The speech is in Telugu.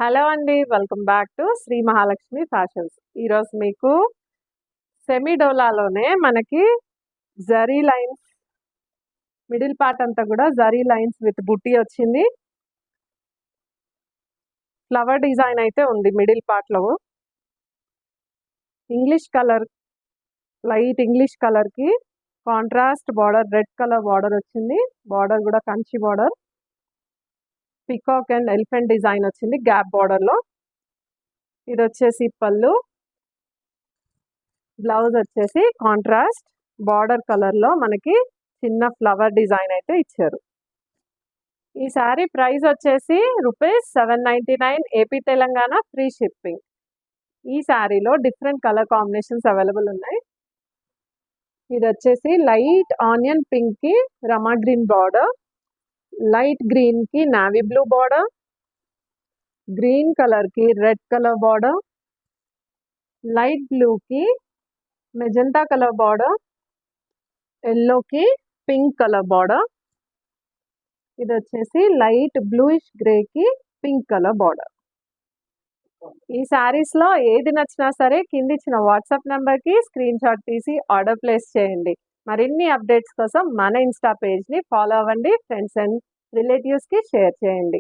హలో అండి. Welcome back to Sri Mahalakshmi fashions. ఈరోజు మీకు సెమీ డోలాలోనే మనకి జరీ లైన్స్ మిడిల్ పార్ట్ అంతా కూడా జరీ లైన్స్ విత్ బుట్టి వచ్చింది. ఫ్లవర్ డిజైన్ అయితే ఉంది మిడిల్ పార్ట్లో. ఇంగ్లీష్ కలర్, లైట్ ఇంగ్లీష్ కలర్కి contrast border, red colour border వచ్చింది. బార్డర్ కూడా Kanchi border, peacock and elephant design వచ్చింది గ్యాప్ బార్డర్లో. ఇది వచ్చేసి పళ్ళు. బ్లౌజ్ వచ్చేసి కాంట్రాస్ట్ బార్డర్ కలర్లో మనకి చిన్న ఫ్లవర్ డిజైన్ అయితే ఇచ్చారు. ఈ శారీ ప్రైస్ వచ్చేసి ₹799 ఏపీ తెలంగాణ ఫ్రీ షిప్పింగ్. ఈ శారీలో డిఫరెంట్ కలర్ కాంబినేషన్స్ అవైలబుల్ ఉన్నాయి. ఇది వచ్చేసి లైట్ ఆనియన్ పింక్కి రమా గ్రీన్ బార్డర్, లైట్ గ్రీన్కి నావీ బ్లూ బార్డర్, గ్రీన్ కలర్కి రెడ్ కలర్ బార్డర్, లైట్ బ్లూకి మెజెంటా కలర్ బార్డర్, ఎల్లోకి పింక్ కలర్ బార్డర్. ఇది వచ్చేసి లైట్ బ్లూయిష్ గ్రేకి పింక్ కలర్ బార్డర్. ఈ శారీస్లో ఏది నచ్చినా సరే కింద ఇచ్చిన వాట్సాప్ నెంబర్కి స్క్రీన్ షాట్ తీసి ఆర్డర్ ప్లేస్ చేయండి. మరిన్ని అప్డేట్స్ కోసం మన ఇన్స్టా పేజ్ని ఫాలో అవ్వండి. ఫ్రెండ్స్ అండ్ రిలేటివ్స్కి షేర్ చేయండి.